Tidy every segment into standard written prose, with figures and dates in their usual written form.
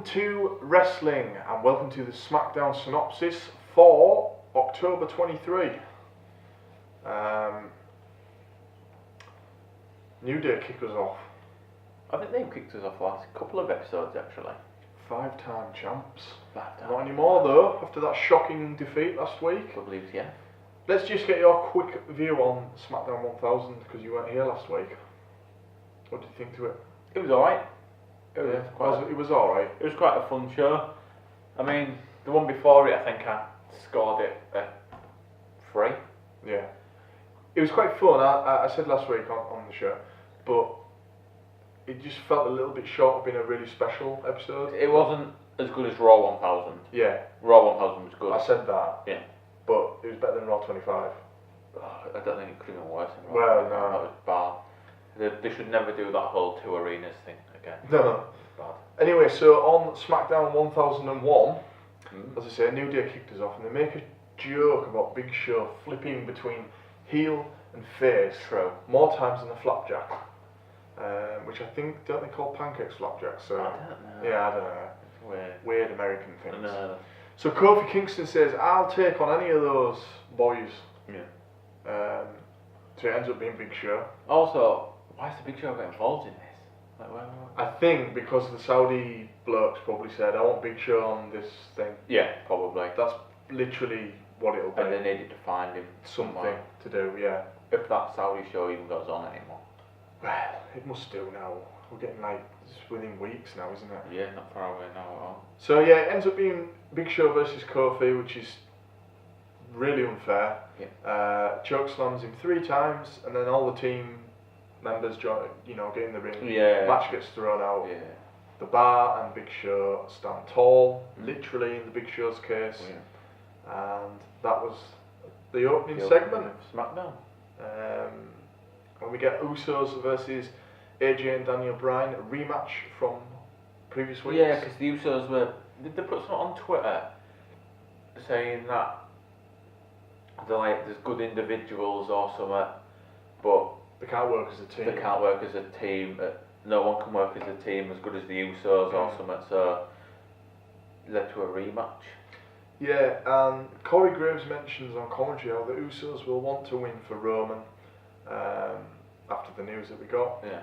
to wrestling and welcome to the Smackdown Synopsis for October 23. New Day kicked us off. I think they've kicked us off the last couple of episodes actually. 5-time champs. 5-time. Not anymore though, after that shocking defeat last week. I believe, yeah. Let's just get your quick view on Smackdown 1000 because you weren't here last week. What did you think to it? It was alright. It was alright. It was quite a fun show. I mean, the one before it, I think I scored it at 3. Yeah. It was quite fun, I said last week on the show, but it just felt a little bit short of being a really special episode. It wasn't as good as Raw 1000. Yeah. Raw 1000 was good. I said that. Yeah. But it was better than Raw 25. Oh, I don't think it could have been worse than Well, Raw 25. no. That was bad. They should never do that whole 2 arenas thing again. No. Bad. Anyway, so on Smackdown 1001, as I say, New Day kicked us off and they make a joke about Big Show flipping between heel and face more times than a flapjack. Which I think, don't they call pancakes flapjacks? So, I don't know. yeah, I don't know. It's Weird American things. No. So Kofi Kingston says, I'll take on any of those boys. Yeah. So it ends up being Big Show. Also, why is the Big Show get involved in this? Like, where? I think because the Saudi blokes probably said, I want Big Show on this thing. Yeah, probably. That's literally what it'll be. And they needed to find him Something to do, yeah. If that Saudi show even goes on anymore. Well, it must do now. We're getting it's within weeks now, isn't it? Yeah, not far away now at all. So yeah, it ends up being Big Show versus Kofi, which is really unfair. Yeah. Choke slams him 3 times, and then all the team members get in the ring. Yeah. Match gets thrown out. Yeah. The Bar and Big Show stand tall, literally in the Big Show's case. Yeah. And that was the opening segment. Smackdown. When we get Usos versus AJ and Daniel Bryan, a rematch from previous weeks. Yeah, because the Usos did they put something on Twitter saying that there's good individuals or something, but they can't work as a team. They can't work as a team. No one can work as a team as good as the Usos or something. So led to a rematch. Yeah, and Corey Graves mentions on commentary how the Usos will want to win for Roman after the news that we got. Yeah.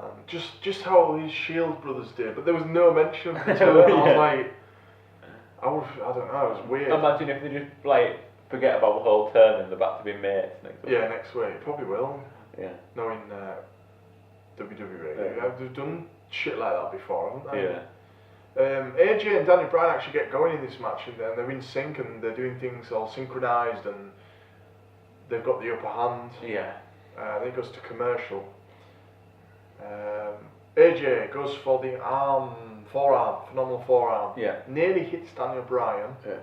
And just how these Shield brothers did, but there was no mention of the two. And I was like, I don't know, it was weird. Imagine if they just forget about the whole turn and they're back to be mates next week. Yeah, next week. Probably will. Yeah. Knowing WWE. Yeah. They've done shit like that before, haven't they? Yeah. AJ and Daniel Bryan actually get going in this match, and they're in sync and they're doing things all synchronised, and they've got the upper hand. Yeah. Then it goes to commercial. AJ goes for the phenomenal forearm. Yeah. Nearly hits Daniel Bryan. Yeah.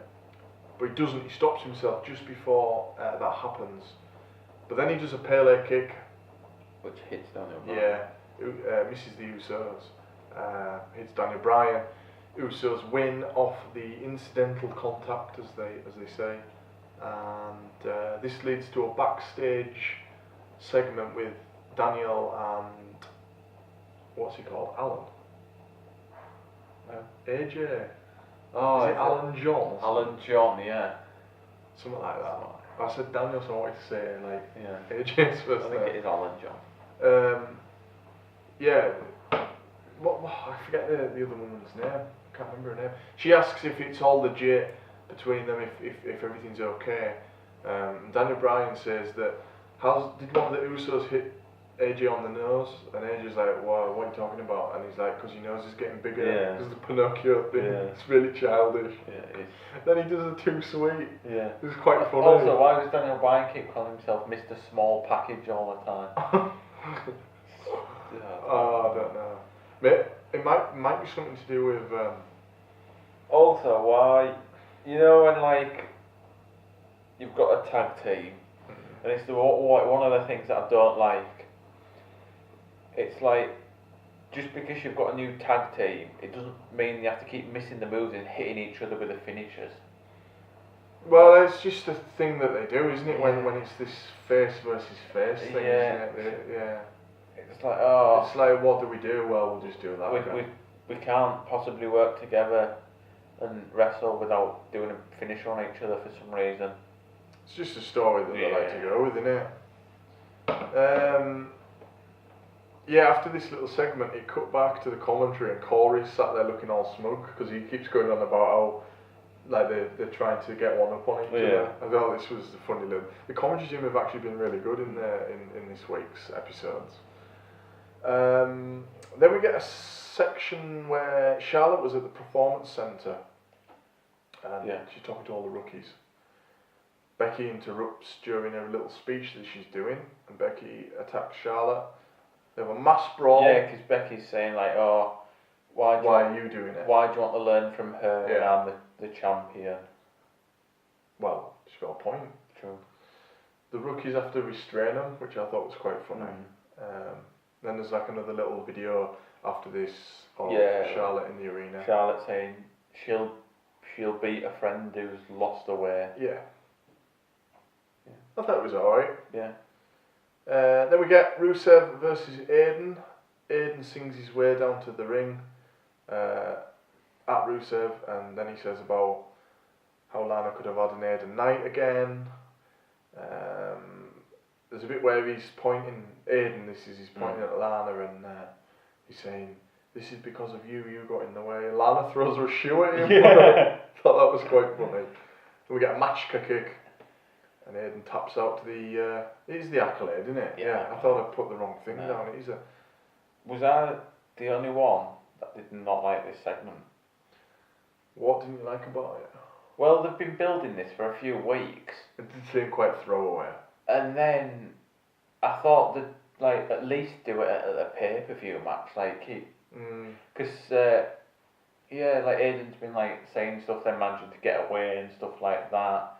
But he doesn't. He stops himself just before that happens. But then he does a Pele kick. Which hits Daniel Bryan. Yeah. Misses the Usos. Hits Daniel Bryan. Usos win off the incidental contact, as they say. And this leads to a backstage segment with Daniel and what's he called? Alan. AJ. Oh, is it Alan John? Alan John, yeah. Something like that. I said Daniel, so I wanted to say yeah. AJ's first I think name. it is Alan John. Yeah. What I forget the other woman's name. I can't remember her name. She asks if it's all legit between them, if everything's okay. Daniel Bryan says that did one of the Usos hit AJ on the nose? And AJ's like, wow, what are you talking about? And he's like, because your nose is getting bigger. Yeah. Because the Pinocchio thing. Yeah. It's really childish. Yeah, it is. Then he does a too sweet. Yeah. It's quite funny. Also, why does Daniel Bryan keep calling himself Mr. Small Package all the time? I don't know. It might be something to do with. Also, why, when you've got a tag team, and it's one of the things that I don't like. It's like, just because you've got a new tag team, it doesn't mean you have to keep missing the moves and hitting each other with the finishers. Well, it's just a thing that they do, isn't it? When it's this face versus face thing, Yeah. isn't it? Yeah. It's like, oh. It's like, what do we do? Well, we'll just do that. We we can't possibly work together and wrestle without doing a finish on each other for some reason. It's just a story that they like to go with, isn't it? Yeah, after this little segment, it cut back to the commentary, and Corey's sat there looking all smug because he keeps going on about how like they're trying to get one up on each other. I thought this was a funny little. The commentary team have actually been really good in this week's episodes. Then we get a section where Charlotte was at the performance centre, and she's talking to all the rookies. Becky interrupts during her little speech that she's doing, and Becky attacks Charlotte. They have a mass brawl. Yeah, because Becky's saying like, "Oh, why are you doing it? Why do you want to learn from her when I'm the champion?" Well, she's got a point. True. The rookies have to restrain them, which I thought was quite funny. Then there's like another little video after this of Charlotte in the arena. Charlotte saying she'll beat a friend who's lost her way. Yeah. I thought it was alright. Yeah. Then we get Rusev versus Aiden. Aiden sings his way down to the ring at Rusev, and then he says about how Lana could have had an Aiden night again. There's a bit where he's pointing, Aiden, he's pointing at Lana, and he's saying, "This is because of you, you got in the way." Lana throws her shoe at him. I thought that was quite funny. Then we get a match kick. And Aiden taps out to the. It is the accolade, isn't it? Yeah. I thought I'd put the wrong thing down. It is a. Was I the only one that did not like this segment? What didn't you like about it? Well, they've been building this for a few weeks. It did seem quite throwaway. And then I thought they'd like at least do it at a pay-per-view match, like because like Aiden's been like saying stuff, then managing to get away and stuff like that.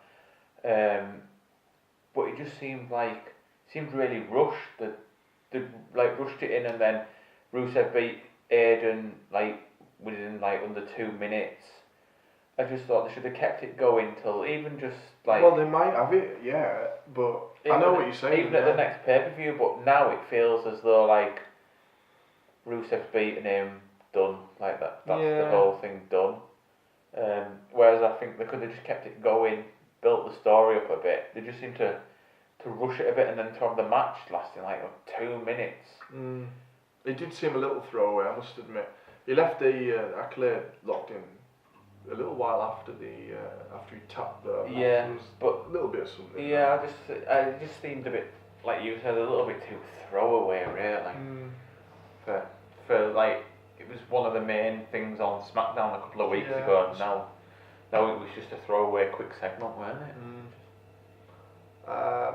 But it just seemed really rushed. They like rushed it in, and then Rusev beat Aiden like within like under 2 minutes. I just thought they should have kept it going till even just like. Well, they might have it, but I know what you're saying. Even at the next pay-per-view, but now it feels as though like Rusev's beaten him, done, like that. That's the whole thing done. Whereas I think they could have just kept it going, built the story up a bit. They just seem to rush it a bit, and then to have the match lasting like 2 minutes. It did seem a little throwaway, I must admit. He left the accolade locked in a little while after after he tapped the but a little bit of something. Yeah, it just seemed a bit, like you said, a little bit too throwaway, really. For like, it was one of the main things on Smackdown a couple of weeks ago, and now it was just a throwaway quick segment, weren't it?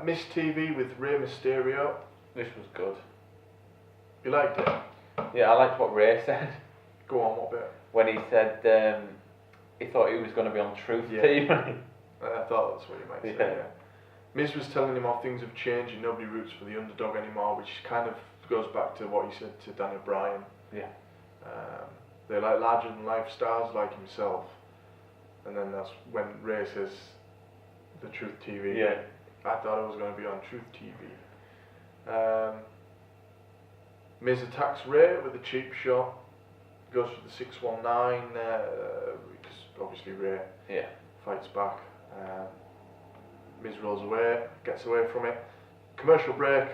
Miss TV with Rey Mysterio. This was good. You liked it? Yeah, I liked what Ray said. Go on, what bit? When he said he thought he was going to be on Truth TV. I thought that's what you might say, Miz was telling him how things have changed and nobody roots for the underdog anymore, which kind of goes back to what he said to Daniel Bryan. Yeah. They're like larger than life stars like himself. And then that's when Ray says the Truth TV. Yeah. I thought I was going to be on Truth TV. Miz attacks Ray with a cheap shot. Goes for the 619 because obviously Ray fights back. Miz rolls away, gets away from it. Commercial break.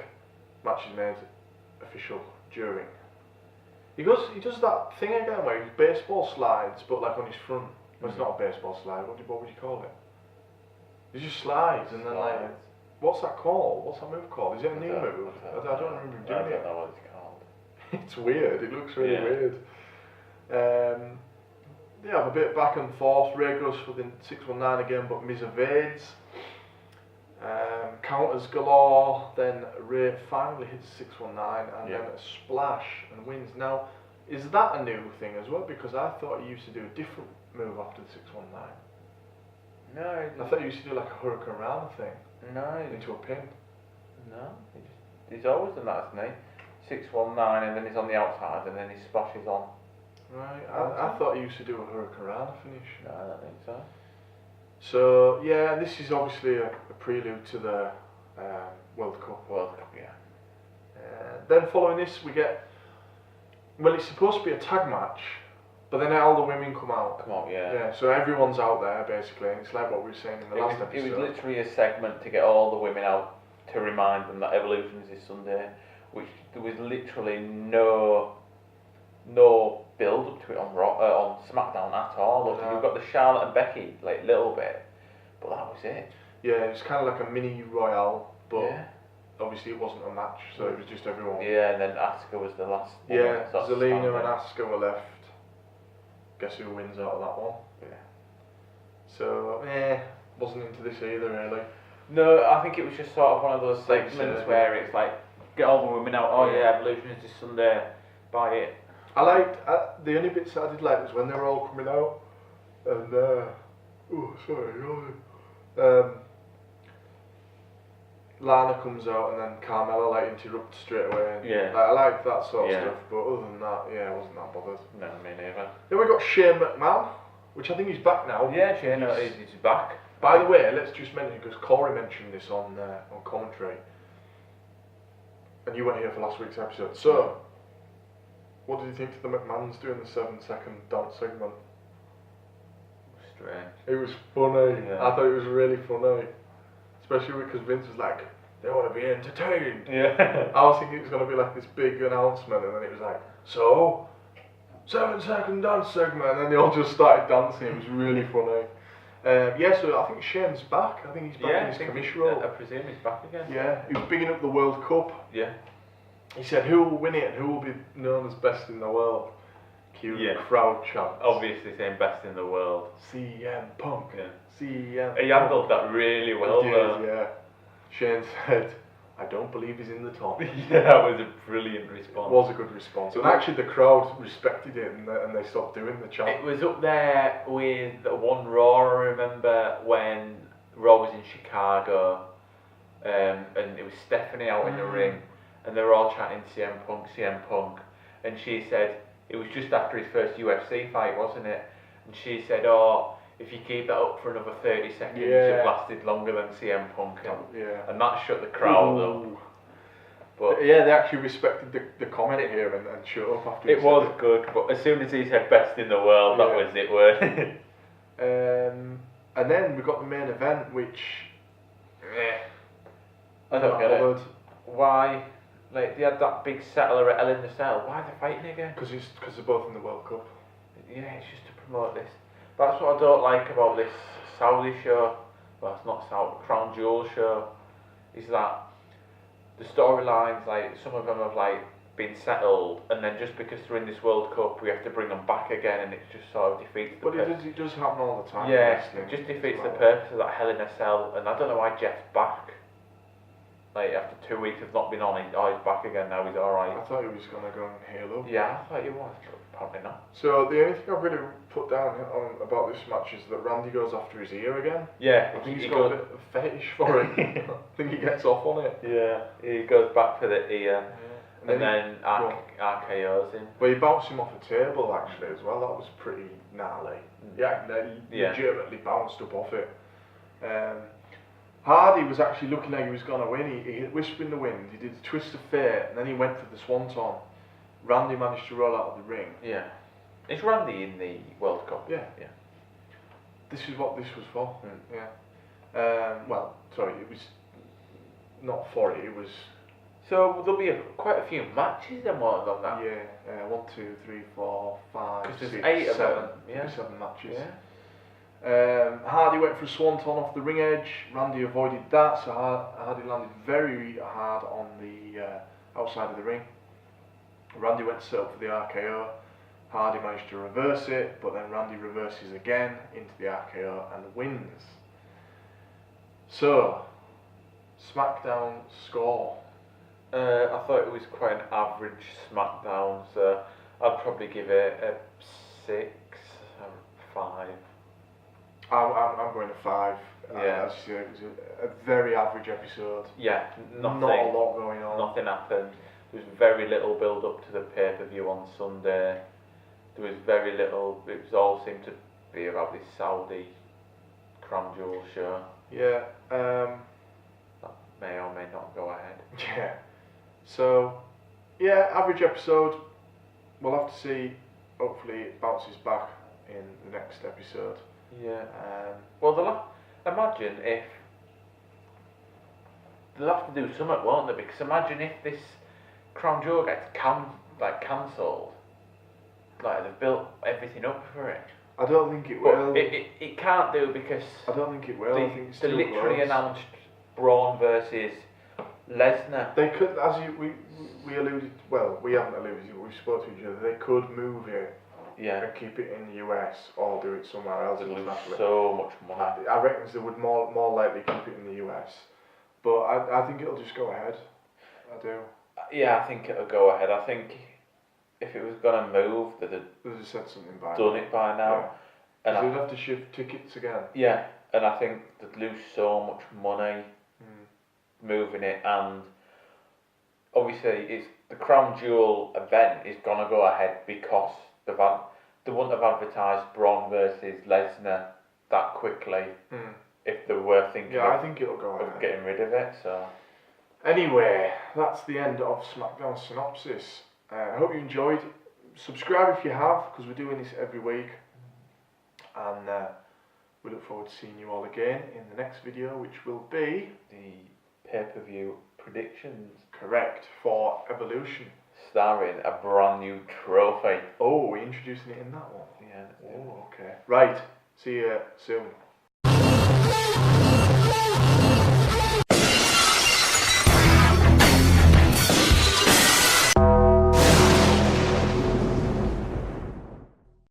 Match is made official during. He does that thing again where he baseball slides, but like on his front. Well, it's not a baseball slide. What would you call it? He just slides and then like. What's that called? What's that move called? Is it a new move? I don't remember him doing it. I don't know what it's called. It's weird. It looks really weird. They have a bit back and forth. Ray goes for the 619 again, but Miz evades. Counters galore. Then Ray finally hits 619 and then a splash and wins. Now, is that a new thing as well? Because I thought he used to do a different move after the 619. No, I thought he used to do like a Hurricane Rana thing. No. Into a pin. No, he's always done that, hasn't he? 619 and then he's on the outside and then he splashes on. Right, I thought he used to do a Hurricane Rana finish. No, I don't think so. So, yeah, this is obviously a prelude to the World Cup. Yeah. Then following this we get, well, it's supposed to be a tag match, But then all the women come out. Yeah. Yeah, so everyone's out there basically, and it's like what we were saying in the last episode. It was literally a segment to get all the women out to remind them that Evolution is this Sunday, which there was literally no build up to it on on SmackDown at all. No. You've got the Charlotte and Becky like little bit, but that was it. Yeah, it's kind of like a mini Royale, but Yeah. obviously it wasn't a match, so it was just everyone. Yeah, and then Asuka was the last. Yeah, sort of Zelina standing. and Asuka were left. Guess who wins out of that one? Yeah. So, wasn't into this either really. No, I think it was just sort of one of those Like, segments where it's like, get all the women out, oh yeah, Evolution is this Sunday, buy it. I liked, the only bits that I did like was when they were all coming out, and, Lana comes out and then Carmella like interrupts straight away. Yeah. Like, I liked that sort of Yeah. stuff, but other than that, I wasn't that bothered. No, me neither. Then we got Shane McMahon, which I think he's back now. Yeah, Shane is back. By the way, let's just mention, because Corey mentioned this on commentary, and you weren't here for last week's episode. So, what did you think of the McMahons doing the 7-second dance segment? Strange. It was funny. Yeah. I thought it was really funny. Especially because Vince was like, they want to be entertained. Yeah. I was thinking it was going to be like this big announcement, and then it was like, so, 7-second dance segment, and then they all just started dancing. It was really funny. So I think Shane's back. I think he's back in his commission role. I presume he's back again. Yeah, he was bigging up the World Cup. Yeah. He said, who will win it and who will be known as best in the world? Cue crowd chants. Obviously saying best in the world. CM Punk. Yeah. CM He handled that really well He though. did, yeah. Shane said, I don't believe he's in the top. Yeah, that was a brilliant response. It was a good response. And actually the crowd respected it and they stopped doing the chant. It was up there with one Raw, I remember, when Raw was in Chicago, and it was Stephanie out in the ring, and they were all chanting CM Punk, and she said, it was just after his first UFC fight, wasn't it? And she said, oh, if you keep that up for another 30 seconds, you've lasted longer than CM Punk. And that shut the crowd up. But yeah, they actually respected the comment here and shut up after it was good, but as soon as he said best in the world, that was it, weren't it? And then we got the main event, which I don't get it. Why? Like, they had that big settler at Hell in the Cell. Why are they fighting again? Because they're both in the World Cup. Yeah, it's just to promote this. That's what I don't like about this Saudi show. Well, it's not Saudi, Crown Jewel show. Is that the storylines, like, some of them have, like, been settled, and then just because they're in this World Cup, we have to bring them back again, and it just sort of defeats the purpose. But it does happen all the time. Yeah, it just defeats the purpose of that Hell in a Cell, and I don't know why Jeff's back. Like, after 2 weeks of not being on, he's back again now, he's alright. I thought he was going to go and heal up. Yeah, I thought he was, but apparently not. So, the only thing I've really put down about this match is that Randy goes after his ear again. Yeah, I think he's got a bit of fetish for it. I think he gets off on it. Yeah, he goes back for the ear, and then RKO's him. Well, he bounced him off a table actually as well, that was pretty gnarly. Yeah, he legitimately bounced up off it. Hardy was actually looking like he was going to win. He hit Whisper in the Wind, he did the Twist of Fate, and then he went for the Swanton. Randy managed to roll out of the ring. Yeah. Is Randy in the World Cup? Yeah. This is what this was for. Yeah. Well, sorry, it was not for it, it was... So there'll be quite a few matches then on that? Yeah, 1, 2, 3, 4, 5, 6, there's 8 of 7. them. Yeah. 7 matches. Yeah. Hardy went for a swanton off the ring edge. Randy avoided that, so Hardy landed very hard on the outside of the ring. Randy went to set up for the RKO. Hardy managed to reverse it, but then Randy reverses again into the RKO and wins. So, Smackdown score. I thought it was quite an average Smackdown, so I'd probably give it a 6 or 5. I'm going to 5. Yeah. As you say, it was a very average episode. Yeah, nothing. Not a lot going on. Nothing happened. There was very little build up to the pay-per-view on Sunday. There was very little. It was all seemed to be about this Saudi Crown Jewel show. Yeah. That may or may not go ahead. Yeah. So, yeah, average episode. We'll have to see hopefully it bounces back in the next episode. Yeah. Well, imagine if they'll have to do something, won't they? Because imagine if this Crown Jewel gets cancelled. Like they've built everything up for it. I don't think it But will. it can't do because I don't think it will. I think it's they too literally close. announced Braun versus Lesnar. They could, as we alluded. Well, we haven't alluded. We've spoken to each other. They could move it Yeah. and keep it in the US or do it somewhere else. They'd lose internationally. so much money. I reckon they would more likely keep it in the US, but I think it'll just go ahead. I do. Yeah, I think it'll go ahead. I think if it was gonna move, they'd have They just said something by done it by now. Yeah. And They'd have to shift tickets again. yeah, and I think they'd lose so much money moving it, and obviously it's the Crown Jewel event is gonna go ahead because they wouldn't have advertised Braun versus Lesnar that quickly if they were thinking I think it'll go of ahead. getting rid of it. So Anyway, that's the end of Smackdown Synopsis. I hope you enjoyed. Subscribe if you have, because we're doing this every week. And we look forward to seeing you all again in the next video, which will be the pay-per-view predictions correct for Evolution. starring a brand new trophy. Oh, we're introducing it in that one. Yeah. Oh, okay. Right. See you soon.